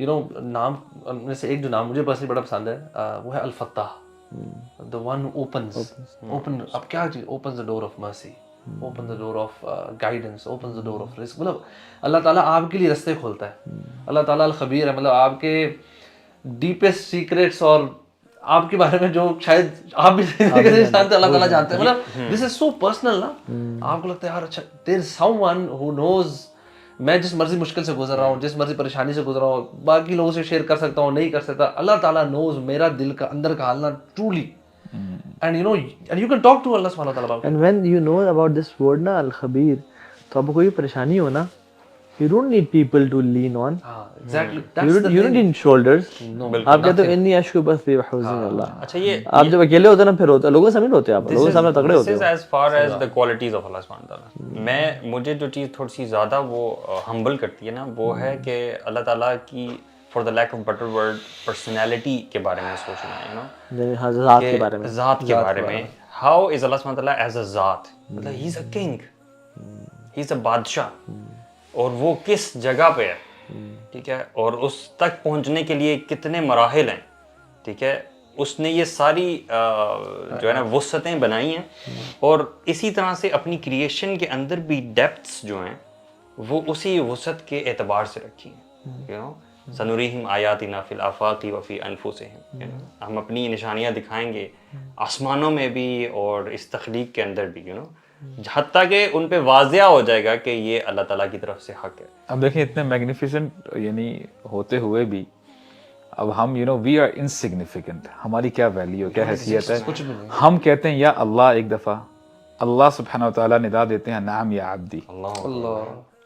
You know نام میں سے ایک جو نام مجھے پرسنلی بڑا پسند ہے وہ ہے الفتاح, the one who open اب کیا چیز opens the door of mercy, opens the door of guidance, opens the door of risk. مطلب اللہ تعالیٰ آپ کے لیے رستے کھولتا ہے. اللہ تعالیٰ الخبیر ہے, مطلب آپ کے ڈیپسٹ سیکریٹس اور آپ کے بارے میں جو شاید آپ بھی جانتے اللہ تعالیٰ جانتے ہیں. مطلب دس از سو پرسنل نا, آپ کو لگتا ہے یار اچھا دیر از سم ون ہو نوز میں جس مرضی مشکل سے گزر رہا ہوں, جس مرضی پریشانی سے گزر رہا ہوں, باقی لوگوں سے شیئر کر سکتا ہوں, نہیں کر سکتا, اللہ تعالیٰ نوز میرا دل کا اندر کا حال نا truly. And you know, and you can talk to Allah subhanahu wa ta'ala about it. And when you know about this word نا الخبیر, تو آپ کو کوئی پریشانی ہو نا, you don't need people to lean on. Exactly. That's the You don't need shoulders. آپ کہتے ہو انی اشکو بس فی حوزن اللہ. اچھا یہ آپ جب اکیلے ہوتے نا پھر ہوتے لوگوں کے سامنے ہوتے آپ, لوگوں کے سامنے تگڑے ہوتے This is as far as the qualities of Allah subhanahu wa ta'ala. مجھے جو چیز تھوڑی سی زیادہ وہ ہمبل کرتی ہے نا, وہ ہے کہ اللہ تعالیٰ کی for the lack of better word personality کے بارے میں سوچنا ہے, you know, ذات کے بارے میں. ذات کے بارے میں. How is Allah subhanahu wa ta'ala as a ذات, مطلب he is a king, he is a بادشاہ, اور وہ کس جگہ پہ ہے, ٹھیک ہے, اور اس تک پہنچنے کے لیے کتنے مراحل ہیں, ٹھیک ہے, اس نے یہ ساری جو ہے نا وسعتیں بنائی ہیں, اور اسی طرح سے اپنی کریشن کے اندر بھی ڈیپتھس جو ہیں وہ اسی وسعت کے اعتبار سے رکھی ہیں, you know. سنوریہم آیاتنا فی الآفاق وفی انفسہم, ہم اپنی نشانیاں دکھائیں گے آسمانوں میں بھی اور اس تخلیق کے اندر بھی, you know, حتیٰ کہ ان پہ واضح ہو جائے گا کہ یہ اللہ تعالیٰ کی طرف سے حق ہے. اب دیکھیں اتنے میگنیفیسنٹ یعنی ہوتے ہوئے بھی اب ہم you know we are insignificant, ہماری کیا ویلیو کیا حیثیت ہے. ہم کہتے ہیں یا اللہ, ایک دفعہ اللہ سبحانہ و تعالیٰ ندا دیتے ہیں نعم یا عبدی. اللہ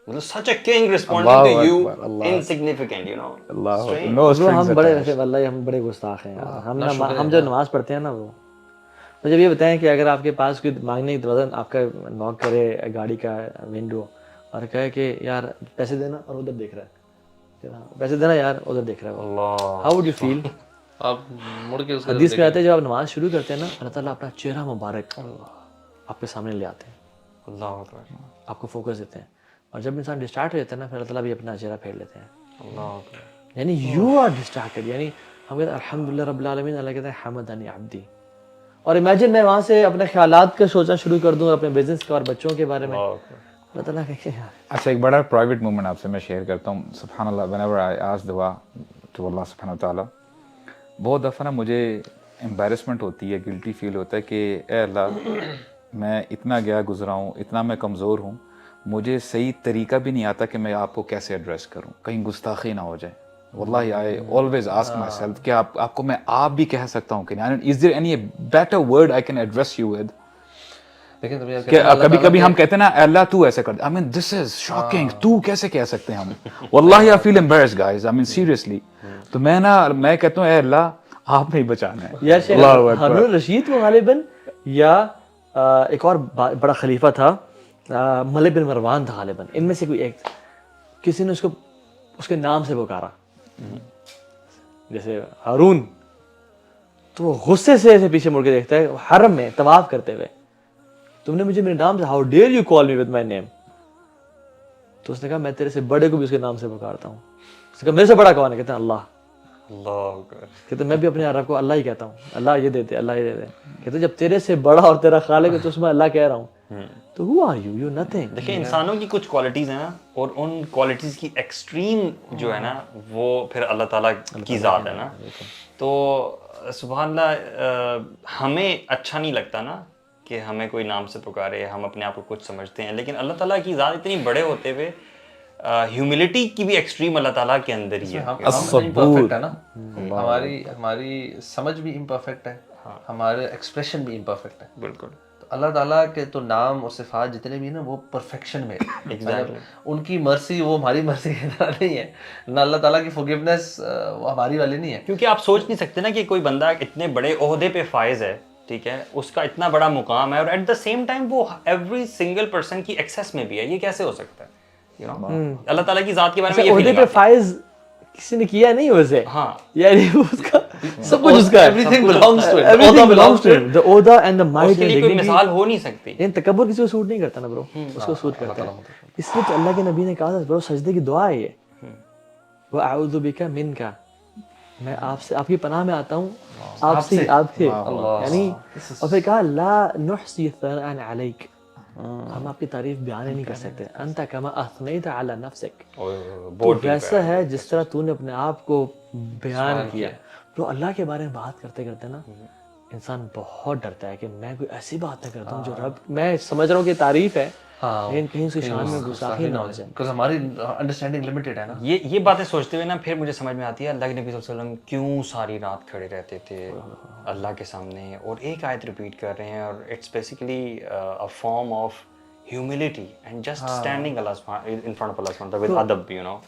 such a king responding to you insignificant, you know. اللہ ہم بڑے ویسے واللہ ہم بڑے گستاخ ہیں یار. ہم جو نماز پڑھتے ہیں نا, وہ تو جب یہ بتائیں کہ اگر آپ کے پاس کوئی مانگنے کی دروازہ آپ کا نوک کرے گاڑی کا ونڈو اور کہے کہ یار پیسے دینا, اور ادھر دیکھ رہا ہے, پیسے دینا یار ادھر دیکھ رہا ہے, ہاؤ وڈ یو فیل؟ آپ مڑ کے اس حدیث میں آتے ہیں جب آپ نماز شروع کرتے ہیں نا, اللہ تعالیٰ اپنا چہرہ مبارک آپ کے سامنے لے آتے ہیں, اللہ اکبر, آپ کو فوکس دیتے ہیں, اور جب انسان ڈسٹریکٹ ہو جاتا ہے نا پھر اللہ تعالیٰ بھی اپنا چہرہ پھیر لیتے ہیں. اللہ اکبر, یعنی یو آر ڈسٹریکٹڈ, یعنی ہم کہتے ہیں الحمدللہ رب العالمین, اللہ کہتے ہیں حمدنی عبدی. اور امیجن میں وہاں سے اپنے خیالات کا سوچنا شروع کر دوں اپنے بزنس کا اور بچوں کے بارے میں, اللہ تعالیٰ کہ اچھا ایک بڑا پرائیویٹ مومنٹ آپ سے میں شیئر کرتا ہوں. سبحان اللہ, whenever I ask دعا to اللہ سبحانہ و تعالیٰ, بہت دفعہ نا مجھے امبیرسمنٹ ہوتی ہے, گلٹی فیل ہوتا ہے کہ اے اللہ میں اتنا گیا گزرا ہوں, اتنا میں کمزور ہوں, مجھے صحیح طریقہ بھی نہیں آتا کہ میں آپ کو کیسے ایڈریس کروں, کہیں گستاخی نہ ہو جائے. واللہ I always ask myself کہ آپ کو میں آپ بھی کہہ سکتا ہوں کہ نہیں, is there any better word I can address you with. کہ کبھی کبھی ہم کہتے ہیں نا اللہ تو ایسے کر دے, I mean this is shocking, تو کیسے کہہ سکتے ہیں ہم. واللہ I feel embarrassed guys, I mean seriously. تو میں کہتا ہوں اے اللہ آپ نے ہی بچانا ہے. یا شیخ ہارون رشید وہ غالباً, یا ایک اور بڑا خلیفہ تھا ملک بن مروان تھا غالباً, ان میں سے کوئی ایک, کسی نے اس کے نام سے پکارا جیسے ہارون, تو وہ غصے سے ایسے پیچھے مڑ کے دیکھتا ہے حرم میں طواف کرتے ہوئے, تم نے مجھے میرے نام سے, how dare you call me with my name. تو اس نے کہا میں تیرے سے بڑے کو بھی اس کے نام سے پکارتا ہوں. اس نے کہا میرے سے بڑا کون ہے؟ کہتے ہیں اللہ. کہتے میں بھی اپنے رب کو اللہ ہی کہتا ہوں, اللہ یہ دیتے, اللہ یہ دیتے. کہتے جب تیرے سے بڑا اور تیرا خالق ہے تو اس میں اللہ کہہ رہا ہوں, تو who are you? You're nothing. دیکھیں انسانوں کی کچھ کوالٹیز ہیں نا, اور ان کوالٹیز کی ایکسٹریم جو ہے نا وہ پھر اللہ تعالیٰ کی ذات ہے نا. تو سبحان اللہ, ہمیں اچھا نہیں لگتا نا کہ ہمیں کوئی نام سے پکارے, ہم اپنے آپ کو کچھ سمجھتے ہیں, لیکن اللہ تعالیٰ کی ذات اتنی بڑے ہوتے ہوئے ہیوملٹی کی بھی ایکسٹریم اللہ تعالیٰ کے اندر ہی ہے. امپرفیکٹ ہے نا, ہماری سمجھ بھی امپرفیکٹ ہے, ہمارے ایکسپریشن بھی امپرفیکٹ ہے. بالکل. اللہ تعالیٰ کے تو نام اور صفات جتنے بھی ہیں نا وہ پرفیکشن میں, ان کی مرسی وہ ہماری مرسی کی طرح نہیں ہے نہ, اللہ تعالیٰ کی فورگیونیس وہ ہماری والی نہیں ہے. کیونکہ آپ سوچ نہیں سکتے نا کہ کوئی بندہ اتنے بڑے عہدے پہ فائز ہے, ٹھیک ہے, اس کا اتنا بڑا مقام ہے, اور ایٹ دا سیم ٹائم وہ ایوری سنگل پرسن کی ایکسیس میں بھی ہے. یہ کیسے ہو سکتا ہے؟ اللہ تعالیٰ کی ذات کے بارے میں عہدے پہ فائز کسی نے کیا نہیں ویسے, ہاں یعنی اس کا سب کچھ اس کا ہے, everything belongs to it, everything belongs to him, the order and the might اس کے لیے کوئی مثال ہو نہیں سکتی. لیکن تکبر کسی کو سوٹ نہیں کرتا نا برو, اس کو سوٹ کرتا ہے. اس لیے اللہ کے نبی نے کہا تھا برو سجدے کی دعا ہے یہ, وَأَعُوذُ بِكَ مِنْكَ, میں آپ سے, آپ کی پناہ میں آتا ہوں آپ سے, یعنی اور پھر کہا لا نحصی ثناء علیک, ہم آپ کی تعریف بیان ہی نہیں کر سکتے, انت کما اثنیت علی نفسک, تو ویسا ہے جس طرح تو نے اپنے آپ کو بیان کیا. تو اللہ کے بارے میں بات کرتے کرتے نا انسان بہت ڈرتا ہے کہ میں کوئی ایسی بات نہ کرتا ہوں جو رب, میں سمجھ رہا ہوں کہ تعریف ہے لیکن کہیں اس کی شان میں گستاخی نہ ہو جائے, because ہماری انڈرسٹینڈنگ لمیٹڈ ہے نا. یہ باتیں سوچتے ہوئے نا پھر مجھے سمجھ میں آتی ہے اللہ کے نبی صلی اللہ علیہ وسلم کیوں ساری رات کھڑے رہتے تھے اللہ کے سامنے, اور ایک آیت ریپیٹ کر رہے ہیں, اور it's basically a form of humility and just standing in front of Allah subhanahu wa ta'ala with adab, you know.